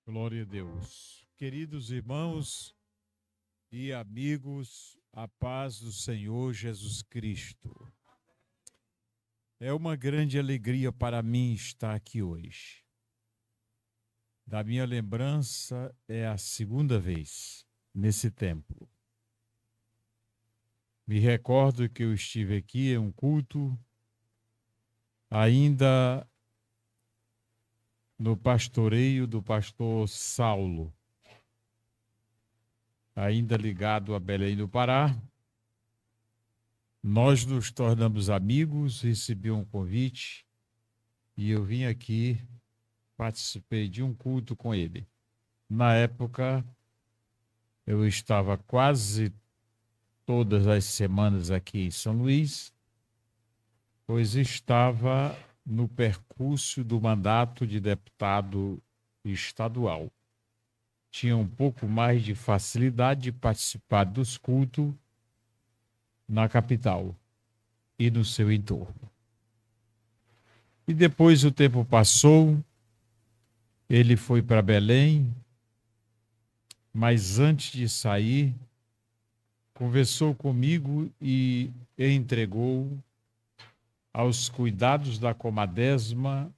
Glória a Deus. Queridos irmãos e amigos, a paz do Senhor Jesus Cristo. É uma grande alegria para mim estar aqui hoje. Da minha lembrança, é a segunda vez nesse templo. Me recordo que eu estive aqui em um culto, ainda no pastoreio do pastor Saulo, ainda ligado a Belém do Pará. Nós nos tornamos amigos, recebi um convite e eu vim aqui, participei de um culto com ele. Na época, eu estava quase todas as semanas aqui em São Luís, pois estava no percurso do mandato de deputado estadual. Tinha um pouco mais de facilidade de participar dos cultos na capital e no seu entorno. E depois o tempo passou, ele foi para Belém, mas antes de sair, conversou comigo e entregou aos cuidados da Comadésima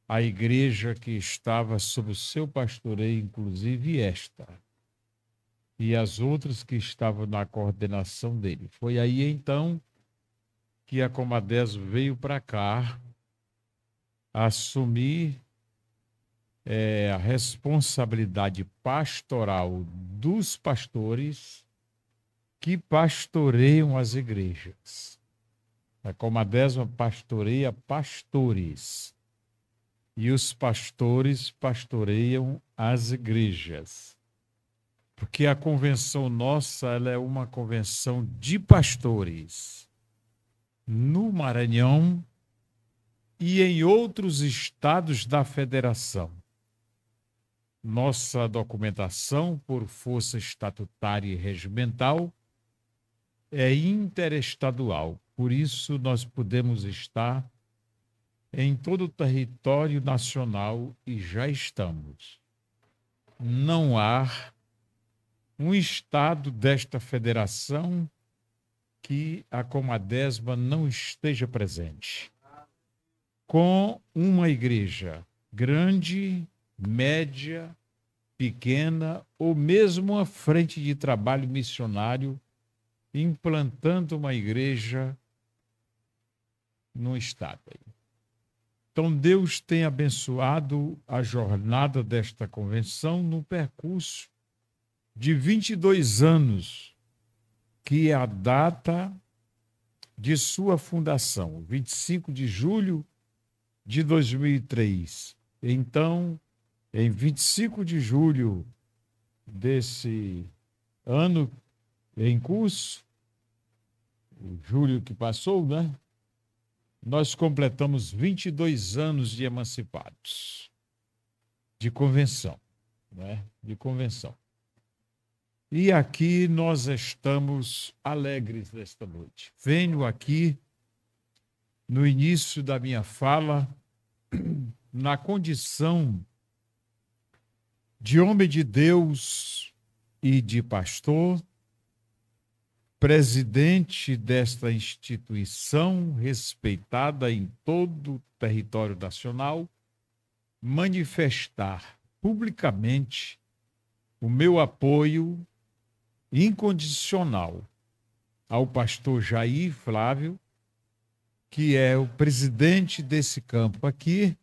a igreja que estava sob o seu pastoreio, inclusive esta, e as outras que estavam na coordenação dele. Foi aí então que a Comadésima veio para cá assumir a responsabilidade pastoral dos pastores que pastoreiam as igrejas. A Comadésima pastoreia pastores e os pastores pastoreiam as igrejas. Porque a convenção nossa ela é uma convenção de pastores. No Maranhão e em outros estados da federação. Nossa documentação, por força estatutária e regimental, é interestadual. Por isso, nós podemos estar em todo o território nacional e já estamos. Não há um estado desta federação que a Comadésima não esteja presente. Com uma igreja grande, média, pequena ou mesmo uma frente de trabalho missionário implantando uma igreja no estado. Então Deus tem abençoado a jornada desta convenção no percurso de 22 anos, que é a data de sua fundação, 25 de julho de 2003. Então, em 25 de julho desse ano em curso, o julho que passou, né? Nós completamos 22 anos de emancipados, de convenção, né? De convenção. E aqui nós estamos alegres nesta noite. Venho aqui, no início da minha fala, na condição de homem de Deus e de pastor, presidente desta instituição respeitada em todo o território nacional, manifestar publicamente o meu apoio incondicional ao pastor Jair Flávio, que é o presidente desse campo aqui,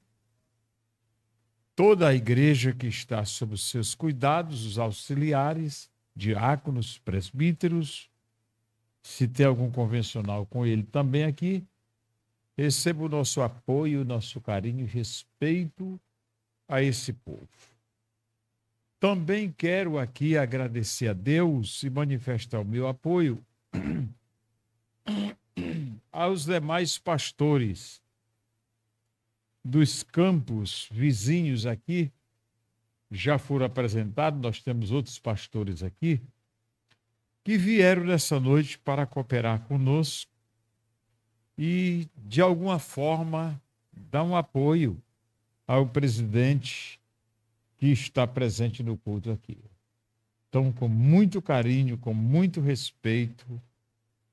toda a igreja que está sob os seus cuidados, os auxiliares, diáconos, presbíteros. Se tem algum convencional com ele também aqui, receba o nosso apoio, o nosso carinho e respeito a esse povo. Também quero aqui agradecer a Deus e manifestar o meu apoio aos demais pastores dos campos vizinhos aqui, já foram apresentados, nós temos outros pastores aqui, que vieram nessa noite para cooperar conosco e, de alguma forma, dar um apoio ao presidente que está presente no culto aqui. Então, com muito carinho, com muito respeito,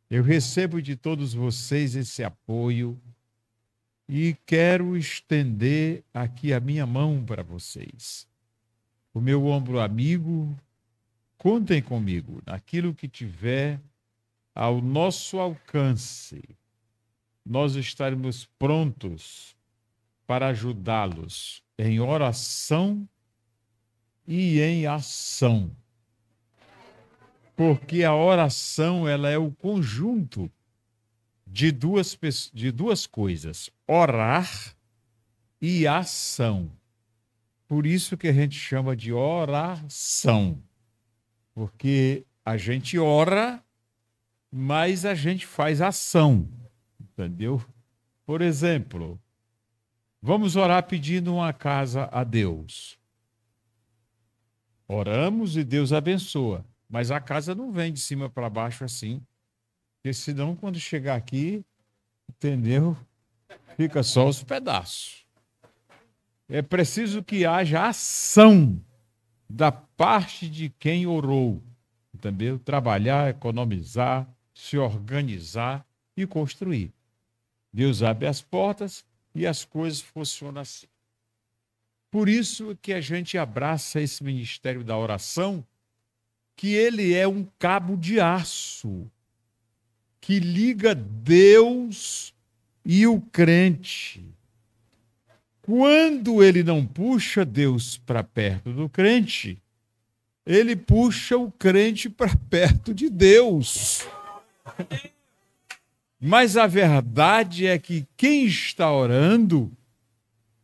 eu recebo de todos vocês esse apoio e quero estender aqui a minha mão para vocês. O meu ombro amigo, contem comigo naquilo que tiver ao nosso alcance. Nós estaremos prontos para ajudá-los em oração e em ação. Porque a oração ela é o conjunto de duas coisas, orar e ação. Por isso que a gente chama de oração, porque a gente ora, mas a gente faz ação, entendeu? Por exemplo, vamos orar pedindo uma casa a Deus. Oramos e Deus abençoa, mas a casa não vem de cima para baixo assim, porque senão quando chegar aqui, entendeu? Fica só os pedaços. É preciso que haja ação da parte de quem orou, entendeu? Trabalhar, economizar, se organizar e construir. Deus abre as portas e as coisas funcionam assim. Por isso que a gente abraça esse ministério da oração, que ele é um cabo de aço que liga Deus e o crente. Quando ele não puxa Deus para perto do crente, ele puxa o crente para perto de Deus. Mas a verdade é que quem está orando,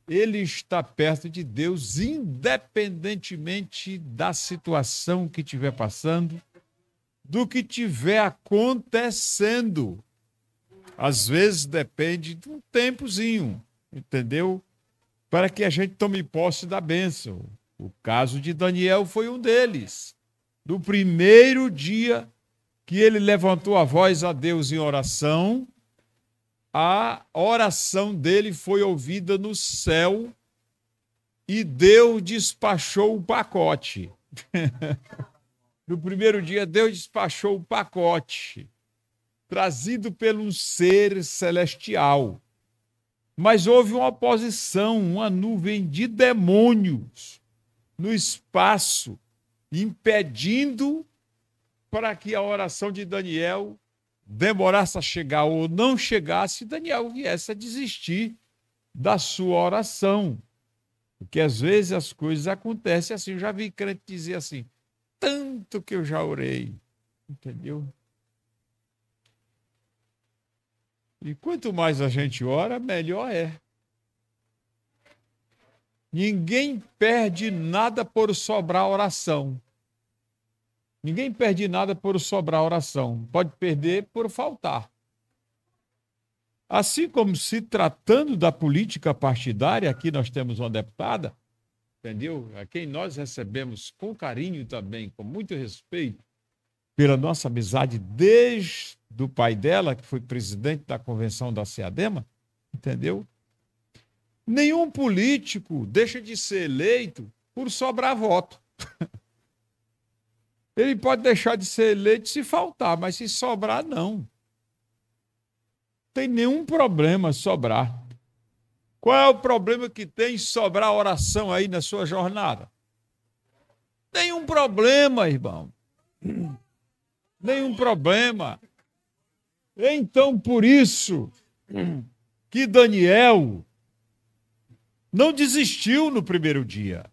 ele está perto de Deus, independentemente da situação que estiver passando, do que estiver acontecendo. Às vezes depende de um tempozinho, entendeu? Para que a gente tome posse da bênção. O caso de Daniel foi um deles. Do primeiro dia que ele levantou a voz a Deus em oração, a oração dele foi ouvida no céu e Deus despachou o pacote. No primeiro dia, Deus despachou o pacote, trazido por um ser celestial. Mas houve uma oposição, uma nuvem de demônios no espaço, impedindo para que a oração de Daniel demorasse a chegar ou não chegasse, Daniel viesse a desistir da sua oração. Porque às vezes as coisas acontecem assim. Eu já vi crente dizer assim, tanto que eu já orei, entendeu? E quanto mais a gente ora, melhor é. Ninguém perde nada por sobrar oração. Ninguém perde nada por sobrar oração. Pode perder por faltar. Assim como se tratando da política partidária, aqui nós temos uma deputada, entendeu? A quem nós recebemos com carinho também, com muito respeito, pela nossa amizade desde o pai dela, que foi presidente da convenção da SEADEMA, entendeu? Nenhum político deixa de ser eleito por sobrar voto. Ele pode deixar de ser eleito se faltar, mas se sobrar, não. Tem nenhum problema sobrar. Qual é o problema que tem sobrar oração aí na sua jornada? Nenhum problema, irmão. Nenhum problema. Então, por isso que Daniel não desistiu no primeiro dia,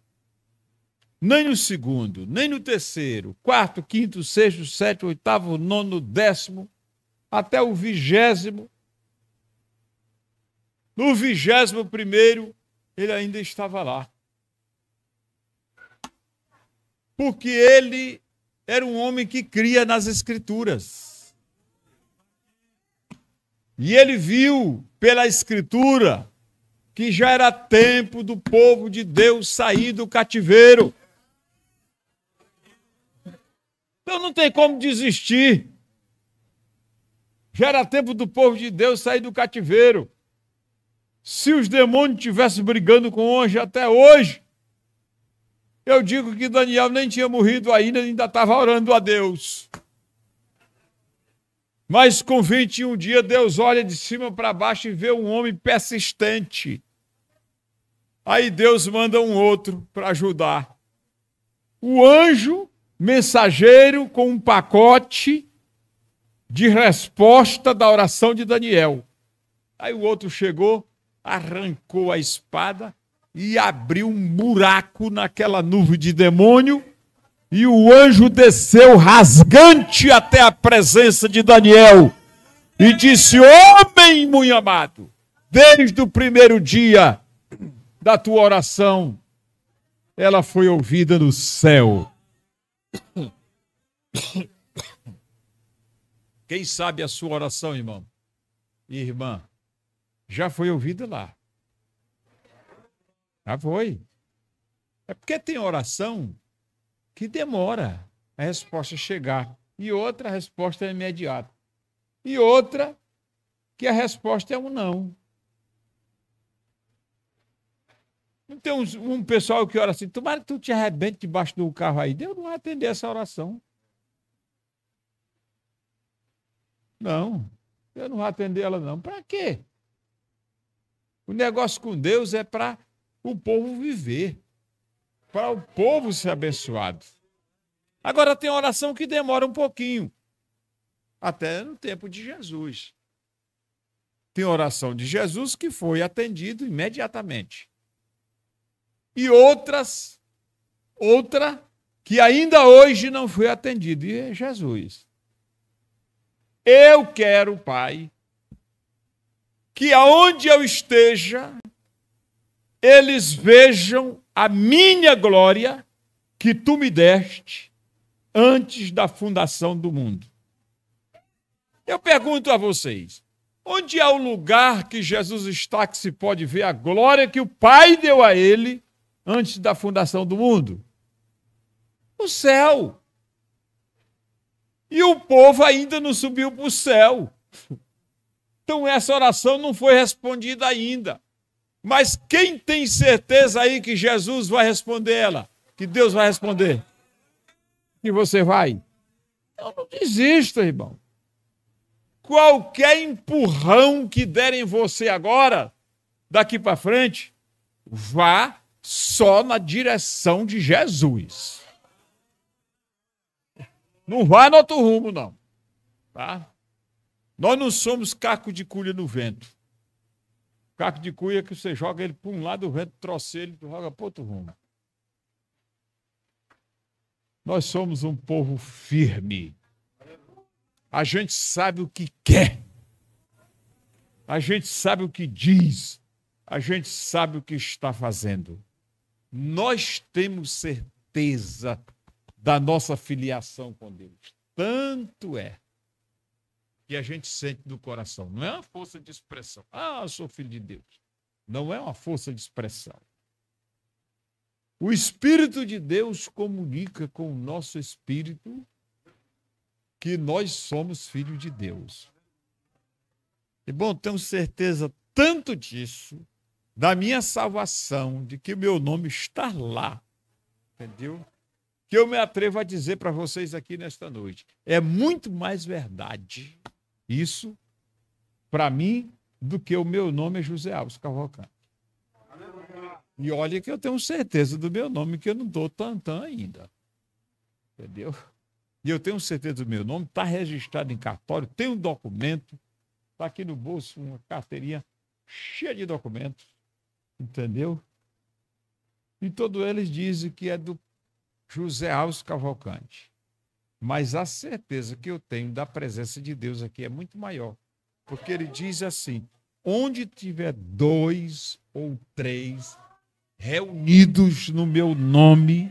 nem no segundo, nem no terceiro, quarto, quinto, sexto, sétimo, oitavo, nono, 10º, até o 20º. No 21º, ele ainda estava lá. Porque ele era um homem que cria nas Escrituras. E ele viu pela Escritura que já era tempo do povo de Deus sair do cativeiro. Então não tem como desistir. Já era tempo do povo de Deus sair do cativeiro. Se os demônios estivessem brigando com o anjo até hoje, Eu digo que Daniel nem tinha morrido ainda estava orando a Deus. Mas com 21 dias, Deus olha de cima para baixo e vê um homem persistente. Aí Deus manda um outro para ajudar. O anjo mensageiro com um pacote de resposta da oração de Daniel. Aí o outro chegou, arrancou a espada e abriu um buraco naquela nuvem de demônio, e o anjo desceu rasgante até a presença de Daniel e disse: homem muito amado, desde o primeiro dia da tua oração, ela foi ouvida no céu. Quem sabe a sua oração, irmão e irmã, já foi ouvida lá. Já foi. É porque tem oração que demora a resposta chegar. E outra, a resposta é imediata. E outra, que a resposta é um não. Não tem um pessoal que ora assim: tomara que tu te arrebente debaixo do carro aí. Deus não vai atender essa oração. Não. Deus não vai atender ela, não. Para quê? O negócio com Deus é para o povo viver, para o povo ser abençoado. Agora tem oração que demora um pouquinho, até no tempo de Jesus. Tem oração de Jesus que foi atendido imediatamente. E outra que ainda hoje não foi atendida, e é Jesus. Eu quero, Pai, que aonde eu esteja, eles vejam a minha glória que tu me deste antes da fundação do mundo. Eu pergunto a vocês, onde é o lugar que Jesus está que se pode ver a glória que o Pai deu a ele antes da fundação do mundo? O céu. E o povo ainda não subiu para o céu. Então essa oração não foi respondida ainda. Mas quem tem certeza aí que Jesus vai responder ela? Que Deus vai responder? Que você vai? Então não desista, irmão. Qualquer empurrão que derem você agora, daqui para frente, vá só na direção de Jesus. Não vá no outro rumo, não. Tá? Nós não somos caco de cuia no vento. Caco de cuia que você joga ele para um lado, o vento trouxe ele, joga para outro rumo. Nós somos um povo firme. A gente sabe o que quer. A gente sabe o que diz. A gente sabe o que está fazendo. Nós temos certeza da nossa filiação com Deus. Tanto é que a gente sente no coração. Não é uma força de expressão. Ah, eu sou filho de Deus. Não é uma força de expressão. O Espírito de Deus comunica com o nosso espírito que nós somos filhos de Deus. E bom, tenho certeza tanto disso, da minha salvação, de que o meu nome está lá, entendeu? Que eu me atrevo a dizer para vocês aqui nesta noite. É muito mais verdade isso, para mim, do que o meu nome é José Alves Cavalcante. E olha que eu tenho certeza do meu nome, que eu não estou tantã ainda. Entendeu? E eu tenho certeza do meu nome, está registrado em cartório, tem um documento, está aqui no bolso uma carteirinha cheia de documentos, entendeu? E todos eles dizem que é do José Alves Cavalcante. Mas a certeza que eu tenho da presença de Deus aqui é muito maior. Porque ele diz assim: onde tiver 2 ou 3 reunidos no meu nome,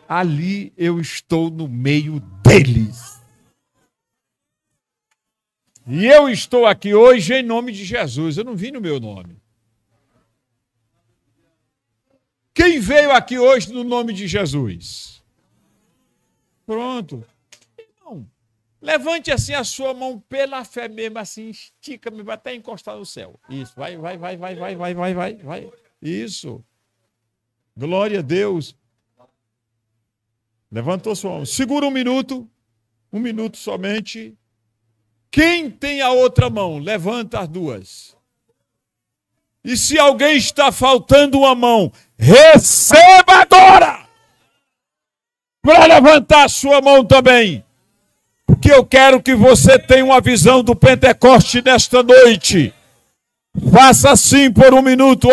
ali eu estou no meio deles. E eu estou aqui hoje em nome de Jesus. Eu não vim no meu nome. Quem veio aqui hoje no nome de Jesus? Pronto. Irmão, levante assim a sua mão pela fé mesmo, assim, estica-me, vai até encostar no céu. Isso, vai. Isso. Glória a Deus. Levantou sua mão. Segura um minuto somente. Quem tem a outra mão, levanta as duas. E se alguém está faltando uma mão, receba agora! Para levantar a sua mão também. Porque eu quero que você tenha uma visão do Pentecoste nesta noite. Faça assim por um minuto,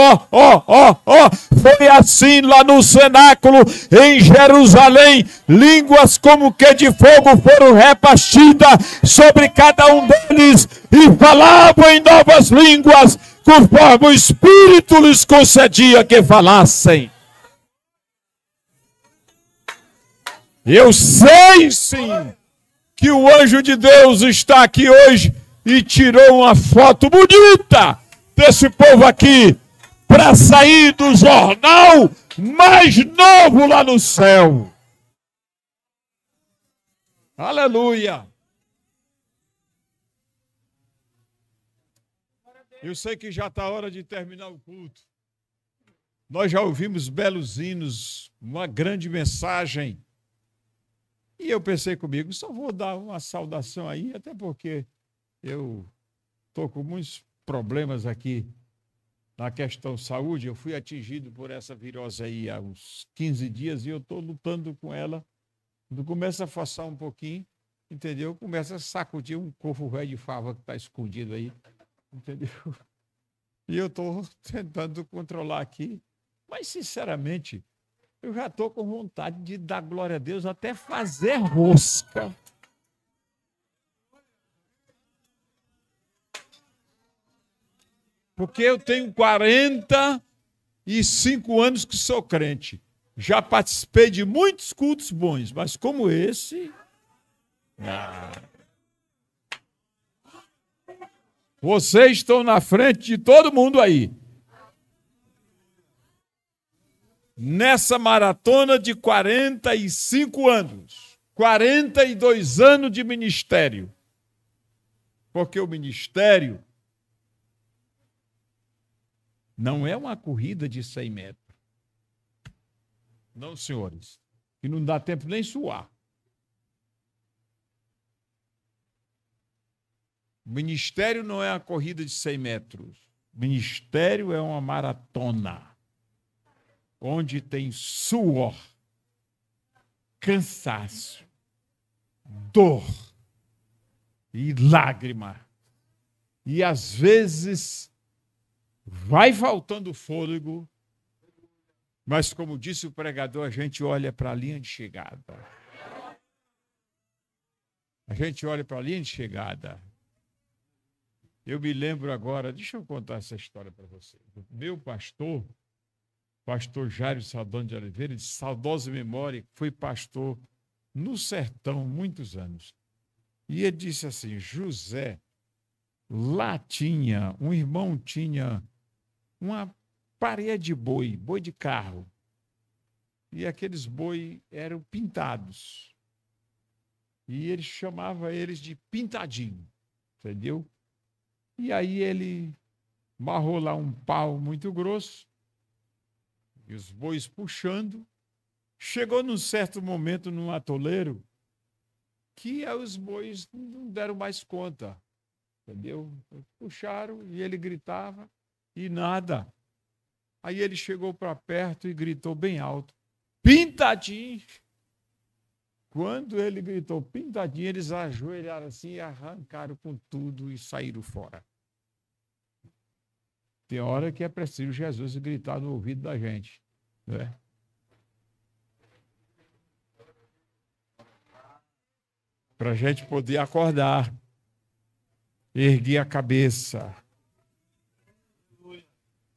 Foi assim lá no cenáculo em Jerusalém. Línguas como que de fogo foram repartidas sobre cada um deles e falavam em novas línguas, conforme o Espírito lhes concedia que falassem. Eu sei sim que o anjo de Deus está aqui hoje e tirou uma foto bonita desse povo aqui para sair do jornal mais novo lá no céu. Aleluia! Eu sei que já está a hora de terminar o culto. Nós já ouvimos belos hinos, uma grande mensagem. E eu pensei comigo, só vou dar uma saudação aí, até porque eu estou com muitos problemas aqui na questão saúde. Eu fui atingido por essa virose aí há uns 15 dias e eu estou lutando com ela. Quando começa a forçar um pouquinho, entendeu? Começa a sacudir um coco velho de fava que está escondido aí, entendeu? E eu estou tentando controlar aqui, mas sinceramente, eu já estou com vontade de dar glória a Deus até fazer rosca. Porque eu tenho 45 anos que sou crente. Já participei de muitos cultos bons, mas como esse... Vocês estão na frente de todo mundo aí. Nessa maratona de 45 anos, 42 anos de ministério. Porque o ministério não é uma corrida de 100 metros. Não, senhores. E não dá tempo nem suar. O ministério não é uma corrida de 100 metros. O ministério é uma maratona. Onde tem suor, cansaço, dor e lágrima. E às vezes vai faltando fôlego, mas como disse o pregador, a gente olha para a linha de chegada. A gente olha para a linha de chegada. Eu me lembro agora, deixa eu contar essa história para você. Meu pastor Jairo Saldanha de Oliveira, de saudosa memória, foi pastor no sertão muitos anos. E ele disse assim, José, lá tinha, um irmão tinha uma parede de boi de carro. E aqueles boi eram pintados. E ele chamava eles de pintadinho, entendeu? E aí ele marrou lá um pau muito grosso, e os bois puxando. Chegou num certo momento, num atoleiro, que os bois não deram mais conta, entendeu? Puxaram e ele gritava e nada. Aí ele chegou para perto e gritou bem alto, pintadinho. Quando ele gritou pintadinho, eles ajoelharam assim, arrancaram com tudo e saíram fora. Tem hora que é preciso Jesus gritar no ouvido da gente, né? Para a gente poder acordar, erguer a cabeça.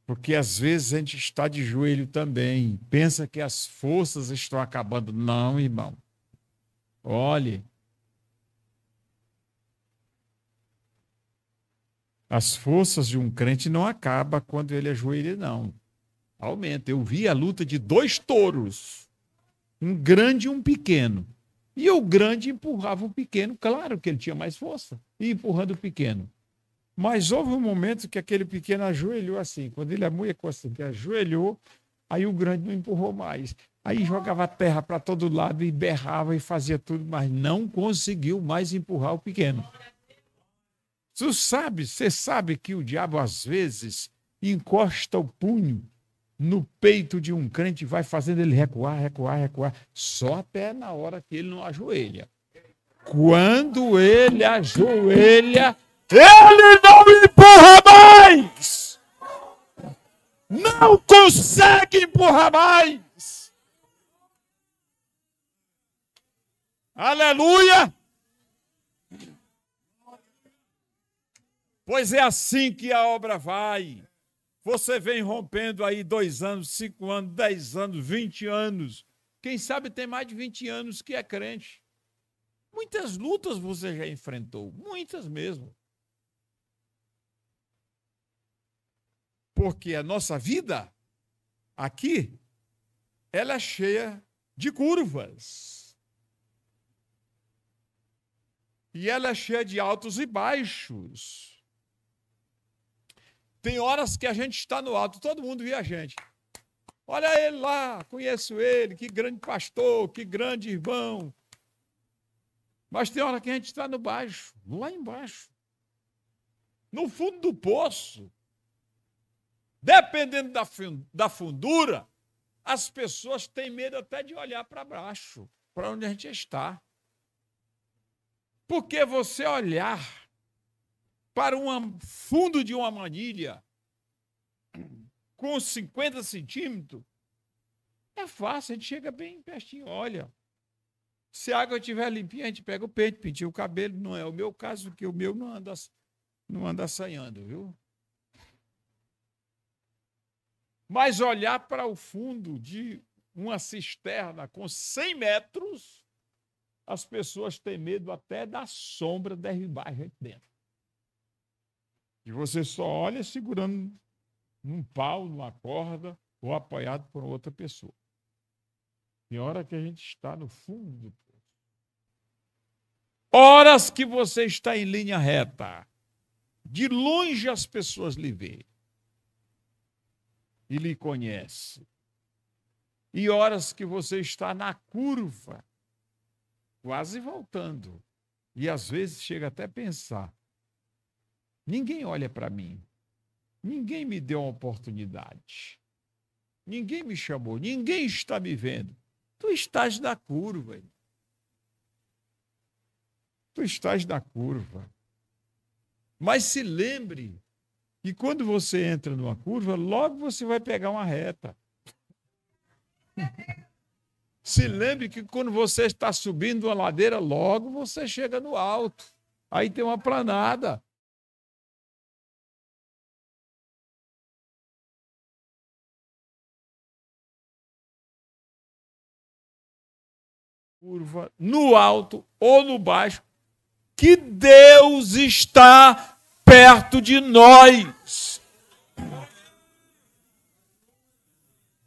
Porque às vezes a gente está de joelho também, pensa que as forças estão acabando. Não, irmão. Olhe, as forças de um crente não acabam quando ele ajoelha, não. Aumenta. Eu vi a luta de 2 touros, um grande e um pequeno. E o grande empurrava o pequeno, claro que ele tinha mais força, e empurrando o pequeno. Mas houve um momento que aquele pequeno ajoelhou assim. Quando ele ajoelhou, Aí o grande não empurrou mais. Aí jogava terra para todo lado e berrava e fazia tudo, mas não conseguiu mais empurrar o pequeno. Você sabe que o diabo às vezes encosta o punho no peito de um crente e vai fazendo ele recuar, recuar, recuar, só até na hora que ele não ajoelha. Quando ele ajoelha, ele não empurra mais! Não consegue empurrar mais! Aleluia! Pois é assim que a obra vai. Você vem rompendo aí 2 anos, 5 anos, 10 anos, 20 anos. Quem sabe tem mais de 20 anos que é crente. Muitas lutas você já enfrentou, muitas mesmo. Porque a nossa vida aqui, ela é cheia de curvas. E ela é cheia de altos e baixos. Tem horas que a gente está no alto, todo mundo vê a gente. Olha ele lá, conheço ele, que grande pastor, que grande irmão. Mas tem hora que a gente está no baixo, lá embaixo. No fundo do poço. Dependendo da fundura, as pessoas têm medo até de olhar para baixo, para onde a gente está. Porque você olhar para um fundo de uma manilha com 50 centímetros, é fácil, a gente chega bem pertinho, olha. Se a água estiver limpinha, a gente pega o peito, penteia o cabelo, não é o meu caso, porque o meu não anda assanhando, viu? Mas olhar para o fundo de uma cisterna com 100 metros, as pessoas têm medo até da sombra derribar a gente dentro. E você só olha segurando num pau, numa corda, ou apoiado por outra pessoa. Tem hora que a gente está no fundo do poço. Horas que você está em linha reta. De longe as pessoas lhe veem. E lhe conhecem. E horas que você está na curva, quase voltando. E às vezes chega até a pensar, ninguém olha para mim. Ninguém me deu uma oportunidade. Ninguém me chamou. Ninguém está me vendo. Tu estás na curva. Tu estás na curva. Mas se lembre que quando você entra numa curva, logo você vai pegar uma reta. Se lembre que quando você está subindo uma ladeira, logo você chega no alto. Aí tem uma planada. Curva, no alto ou no baixo, que Deus está perto de nós.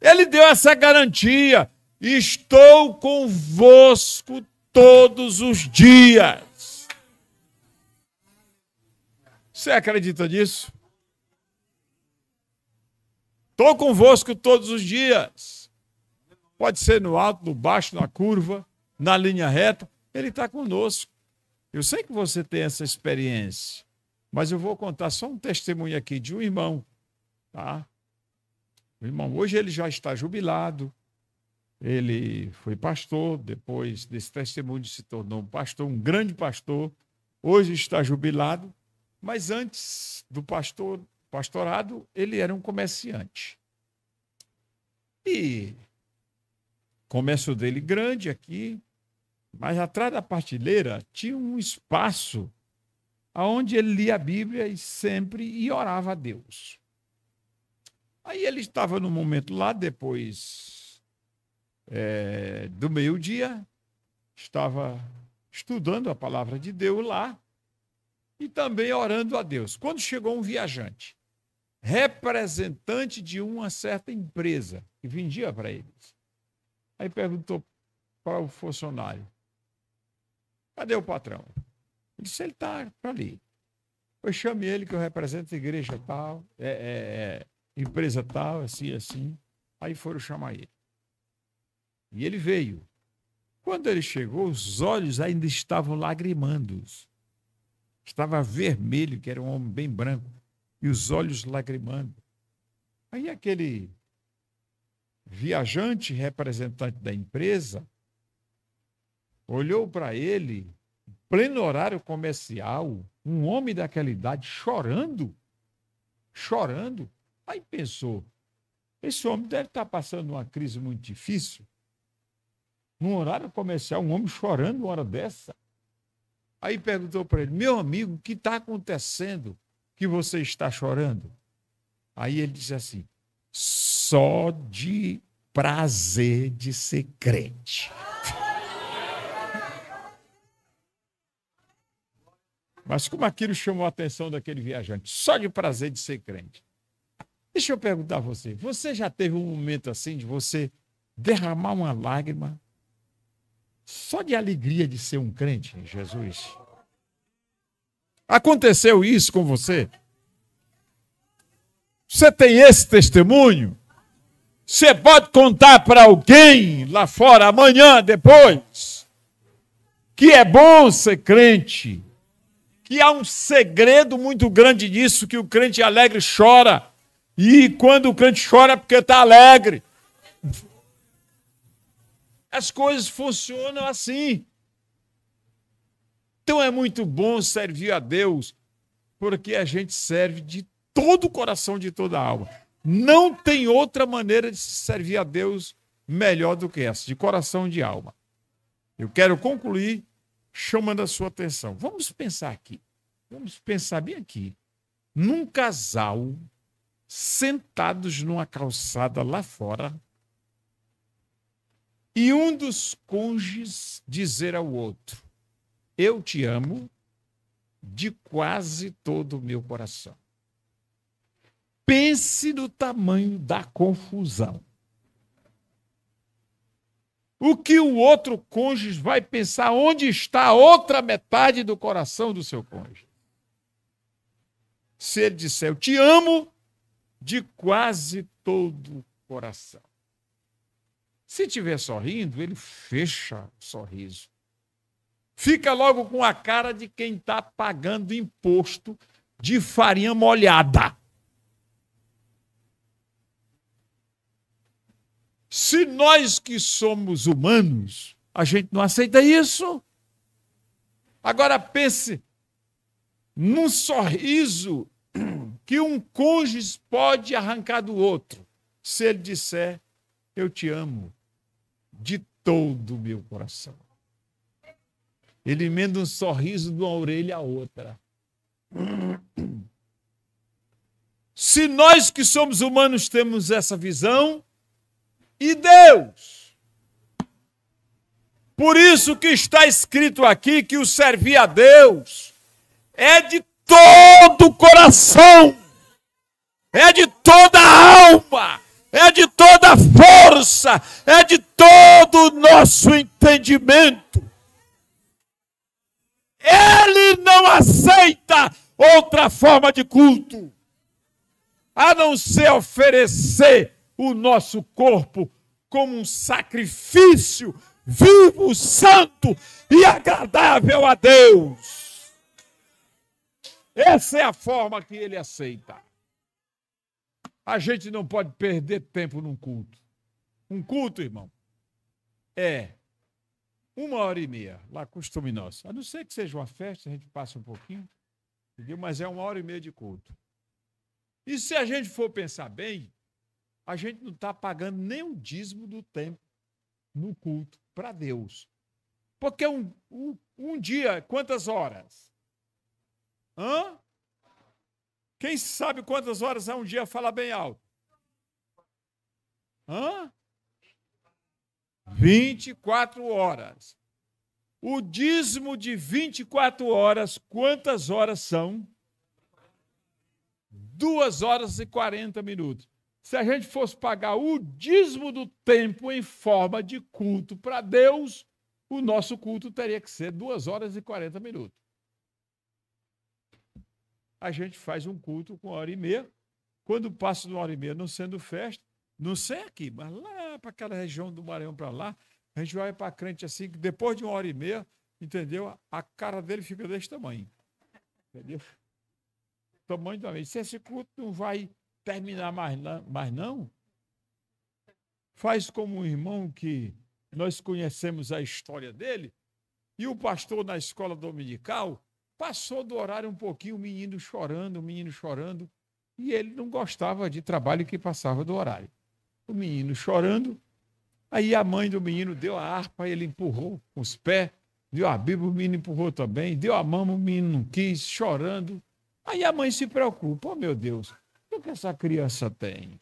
Ele deu essa garantia. Estou convosco todos os dias. Você acredita nisso? Estou convosco todos os dias. Pode ser no alto, no baixo, na curva, na linha reta. Ele está conosco. Eu sei que você tem essa experiência, mas eu vou contar só um testemunho aqui de um irmão. Tá? O irmão, hoje ele já está jubilado. Ele foi pastor, depois desse testemunho se tornou um pastor, um grande pastor. Hoje está jubilado, mas antes do pastorado, ele era um comerciante. E o comércio dele grande aqui, mas atrás da partilheira tinha um espaço onde ele lia a Bíblia e sempre orava a Deus. Aí ele estava num momento lá, depois do meio-dia, estava estudando a palavra de Deus lá e também orando a Deus. Quando chegou um viajante, representante de uma certa empresa, que vendia para eles, aí perguntou para o funcionário, cadê o patrão? Ele disse, ele está para ali. Eu chame ele que eu represento a igreja tal, empresa tal, assim, assim. Aí foram chamar ele. E ele veio. Quando ele chegou, os olhos ainda estavam lagrimando. Estava vermelho, que era um homem bem branco, e os olhos lagrimando. Aí aquele viajante, representante da empresa, olhou para ele, pleno horário comercial, um homem daquela idade, chorando. Aí pensou, esse homem deve estar passando uma crise muito difícil. Num horário comercial, um homem chorando uma hora dessa. Aí perguntou para ele, meu amigo, o que está acontecendo que você está chorando? Aí ele disse assim, só de prazer de ser crente. Mas como aquilo chamou a atenção daquele viajante? Só de prazer de ser crente. Deixa eu perguntar a você, você já teve um momento assim de você derramar uma lágrima só de alegria de ser um crente em Jesus? Aconteceu isso com você? Você tem esse testemunho? Você pode contar para alguém lá fora, amanhã, depois, que é bom ser crente, que há um segredo muito grande nisso, que o crente alegre chora, e quando o crente chora é porque está alegre. As coisas funcionam assim. Então é muito bom servir a Deus, porque a gente serve de todo o coração, de toda a alma. Não tem outra maneira de servir a Deus melhor do que essa, de coração e de alma. Eu quero concluir chamando a sua atenção. Vamos pensar aqui. Vamos pensar bem aqui. Num casal, sentados numa calçada lá fora, e um dos cônjuges dizer ao outro, eu te amo de quase todo o meu coração. Pense no tamanho da confusão. O que o outro cônjuge vai pensar? Onde está a outra metade do coração do seu cônjuge? Se ele disser, eu te amo de quase todo o coração. Se estiver sorrindo, ele fecha o sorriso. Fica logo com a cara de quem está pagando imposto de farinha molhada. Se nós que somos humanos, a gente não aceita isso. Agora pense num sorriso que um cônjuge pode arrancar do outro, se ele disser, eu te amo de todo o meu coração. Ele emenda um sorriso de uma orelha à outra. Se nós que somos humanos temos essa visão, e Deus? Por isso que está escrito aqui que o servir a Deus é de todo o coração, é de toda a alma, é de toda a força, é de todo o nosso entendimento. Ele não aceita outra forma de culto, a não ser oferecer o nosso corpo como um sacrifício vivo, santo e agradável a Deus. Essa é a forma que ele aceita. A gente não pode perder tempo num culto. Um culto, irmão, é 1h30, lá costume nosso. A não ser que seja uma festa, a gente passa um pouquinho, entendeu? Mas é 1h30 de culto. E se a gente for pensar bem, a gente não está pagando nem o dízimo do tempo no culto para Deus. Porque um dia, quantas horas? Hã? Quem sabe quantas horas é um dia? Fala bem alto. Hã? 24 horas. O dízimo de 24 horas, quantas horas são? 2h40. Se a gente fosse pagar o dízimo do tempo em forma de culto para Deus, o nosso culto teria que ser 2h40. A gente faz um culto com 1h30. Quando passa de 1h30 não sendo festa, Não sei aqui, mas lá para aquela região do Maranhão para lá, a gente vai para crente assim, que depois de 1h30, entendeu? A cara dele fica desse tamanho. Entendeu? Tamanho também. Se esse culto não vai terminar mais não, faz como um irmão que nós conhecemos a história dele, e o pastor na escola dominical passou do horário um pouquinho, o menino chorando, e ele não gostava de trabalho que passava do horário. O menino chorando, aí a mãe do menino deu a harpa, ele empurrou com os pés, deu a Bíblia, o menino empurrou também, deu a mama, o menino não quis, chorando. Aí a mãe se preocupa, oh meu Deus, o que essa criança tem?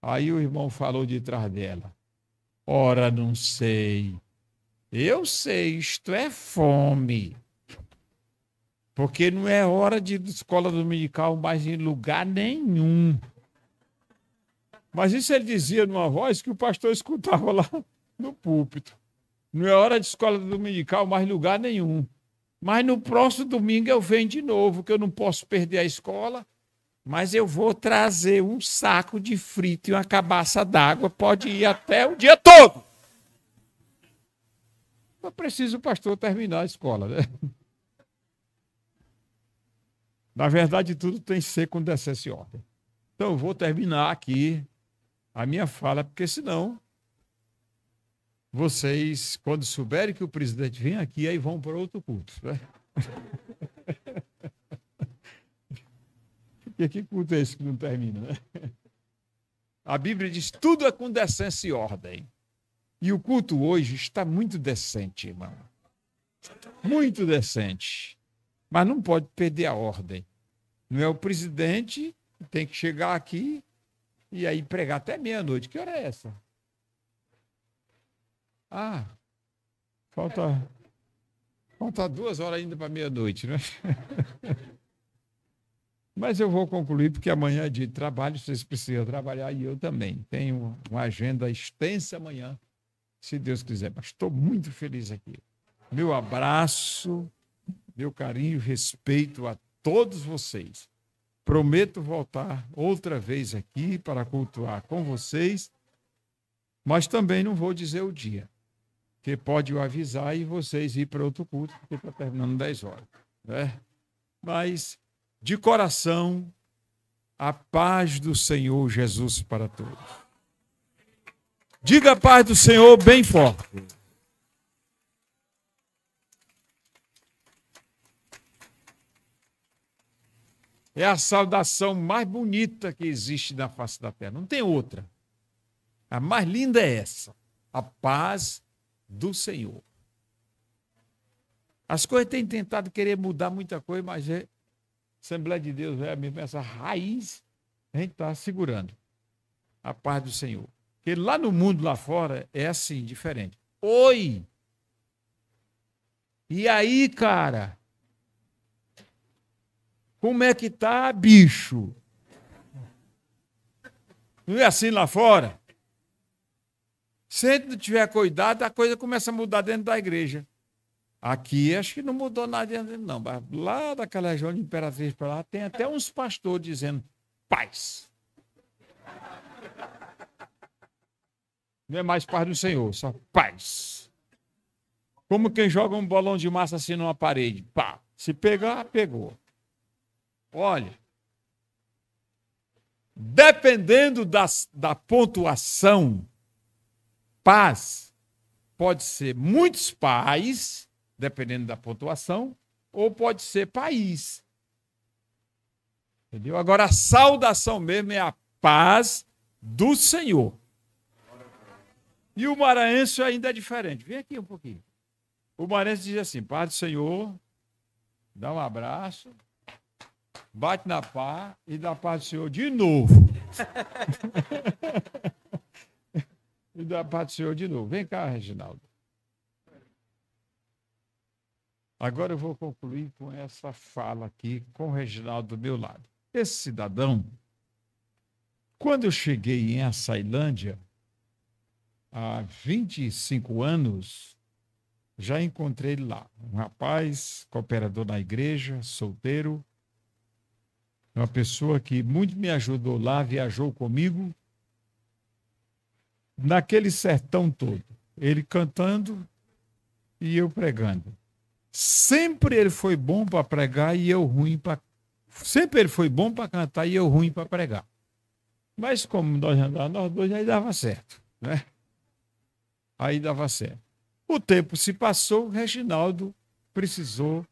Aí o irmão falou de trás dela, ora, não sei, eu sei, isto é fome. Porque não é hora de escola dominical mais em lugar nenhum. Mas isso ele dizia numa voz que o pastor escutava lá no púlpito. Não é hora de escola dominical mais em lugar nenhum. Mas no próximo domingo eu venho de novo, que eu não posso perder a escola, mas eu vou trazer um saco de frito e uma cabaça d'água, pode ir até o dia todo. Mas precisa o pastor terminar a escola, né? Na verdade, tudo tem que ser com decência e ordem. Então, eu vou terminar aqui a minha fala, porque senão vocês, quando souberem que o presidente vem aqui, aí vão para outro culto. Né? E que culto é esse que não termina? Né? A Bíblia diz tudo é com decência e ordem. E o culto hoje está muito decente, irmão. Muito decente. Mas não pode perder a ordem. Não é o presidente que tem que chegar aqui e aí pregar até meia-noite. Que hora é essa? Ah, falta 2 horas ainda para meia-noite, né? Mas eu vou concluir, porque amanhã é dia de trabalho, vocês precisam trabalhar e eu também. Tenho uma agenda extensa amanhã, se Deus quiser. Mas estou muito feliz aqui. Meu abraço, meu carinho, respeito a todos vocês. Prometo voltar outra vez aqui para cultuar com vocês, mas também não vou dizer o dia, que pode eu avisar e vocês ir para outro culto, porque está terminando 10 horas. Né? Mas, de coração, a paz do Senhor Jesus para todos. Diga a paz do Senhor bem forte. É a saudação mais bonita que existe na face da terra. Não tem outra. A mais linda é essa. A paz do Senhor. As coisas têm tentado querer mudar muita coisa, mas a Assembleia de Deus é mesmo essa raiz, a gente está segurando. A paz do Senhor. Porque lá no mundo, lá fora, é assim, diferente. Oi! E aí, cara? Como é que tá, bicho? Não é assim lá fora? Se não tiver cuidado, a coisa começa a mudar dentro da igreja. Aqui, acho que não mudou nada dentro, não. Mas lá daquela região de Imperatriz para lá, tem até uns pastores dizendo paz. Não é mais paz do Senhor, só paz. Como quem joga um bolão de massa assim numa parede. Pá, se pegar, pegou. Olha, dependendo da pontuação, paz pode ser muitos pais, dependendo da pontuação, ou pode ser país. Entendeu? Agora, a saudação mesmo é a paz do Senhor. E o maranhense ainda é diferente. Vem aqui um pouquinho. O maranhense diz assim, paz do Senhor, dá um abraço, bate na pá e dá a paz do Senhor de novo. E dá a paz do Senhor de novo. Vem cá, Reginaldo. Agora eu vou concluir com essa fala aqui com o Reginaldo do meu lado. Esse cidadão, quando eu cheguei em Açailândia, há 25 anos, já encontrei ele lá. Um rapaz, cooperador na igreja, solteiro, uma pessoa que muito me ajudou lá, viajou comigo, naquele sertão todo. Ele cantando e eu pregando. Sempre ele foi bom para pregar e eu ruim para. Sempre ele foi bom para cantar e eu ruim para pregar. Mas como nós andávamos, nós dois, aí dava certo, né? Aí dava certo. O tempo se passou, o Reginaldo precisou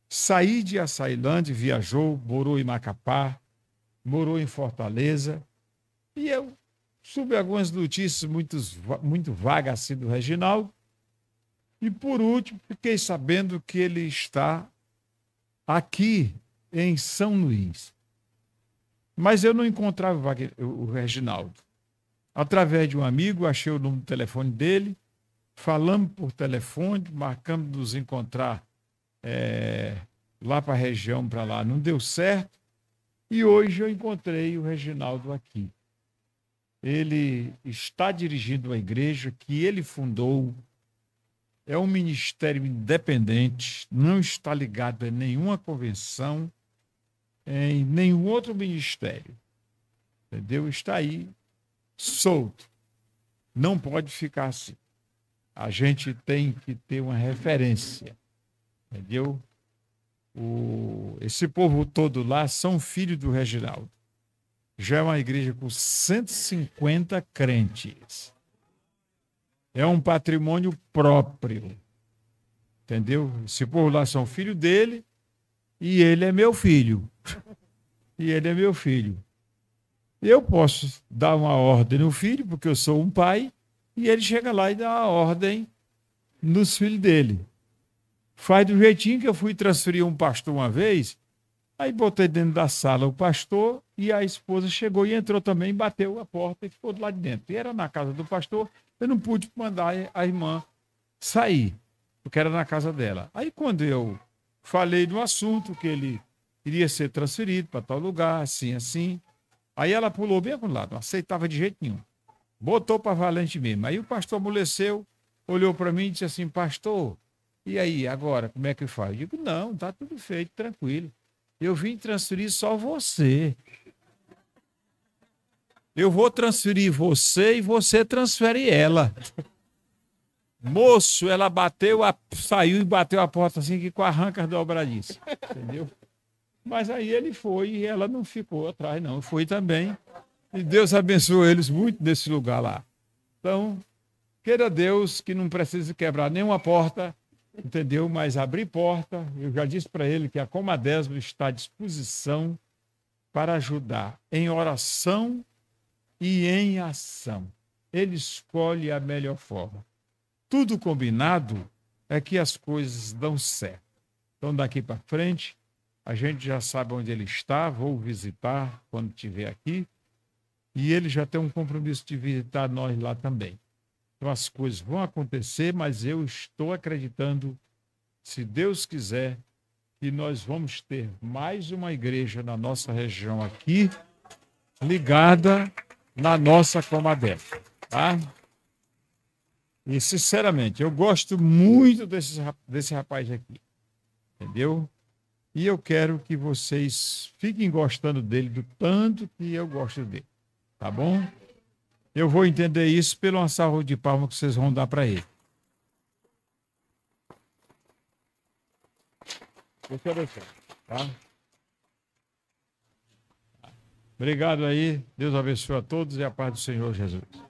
sair de Açailândia, viajou, morou em Macapá, morou em Fortaleza, e eu soube algumas notícias muito vagas assim do Reginaldo, e por último fiquei sabendo que ele está aqui em São Luís. Mas eu não encontrava o Reginaldo. Através de um amigo, achei o número do telefone dele, falamos por telefone, marcamos de nos encontrar lá para a região, para lá. Não deu certo. E hoje eu encontrei o Reginaldo aqui. Ele está dirigindo uma igreja que ele fundou. É um ministério independente, não está ligado a nenhuma convenção, em nenhum outro ministério. Entendeu? Está aí, solto. Não pode ficar assim. A gente tem que ter uma referência. Entendeu? Esse povo todo lá são filhos do Reginaldo. Já é uma igreja com 150 crentes. É um patrimônio próprio. Entendeu? Esse povo lá são filhos dele e ele é meu filho. E ele é meu filho. Eu posso dar uma ordem no filho, porque eu sou um pai, e ele chega lá e dá uma ordem nos filhos dele. Faz do jeitinho que eu fui transferir um pastor uma vez, aí botei dentro da sala o pastor e a esposa chegou e entrou também, bateu a porta e ficou do lado de dentro. E era na casa do pastor, eu não pude mandar a irmã sair, porque era na casa dela. Aí quando eu falei do assunto, que ele iria ser transferido para tal lugar, assim, assim, aí ela pulou bem para o lado, não aceitava de jeito nenhum. Botou para valente mesmo. Aí o pastor amoleceu, olhou para mim e disse assim, pastor, e aí, agora, como é que faz? Eu digo, não, tá tudo feito, tranquilo. Eu vim transferir só você. Eu vou transferir você e você transfere ela. Moço, ela saiu e bateu a porta assim que com arrancas dobradiças. Entendeu? Mas aí ele foi e ela não ficou atrás, não. Foi também. E Deus abençoou eles muito nesse lugar lá. Então, queira Deus que não precise quebrar nenhuma porta, entendeu? Mas abrir porta. Eu já disse para ele que a Comadesma está à disposição para ajudar em oração e em ação. Ele escolhe a melhor forma. Tudo combinado é que as coisas dão certo. Então, daqui para frente, a gente já sabe onde ele está, vou visitar quando estiver aqui, e ele já tem um compromisso de visitar nós lá também. Então, as coisas vão acontecer, mas eu estou acreditando, se Deus quiser, que nós vamos ter mais uma igreja na nossa região aqui, ligada na nossa Comadesma, tá? E, sinceramente, eu gosto muito desse rapaz aqui, entendeu? E eu quero que vocês fiquem gostando dele do tanto que eu gosto dele, tá bom? Eu vou entender isso pela uma salva de palmas que vocês vão dar para ele. Deixa eu deixar, tá? Obrigado aí, Deus abençoe a todos e a paz do Senhor Jesus.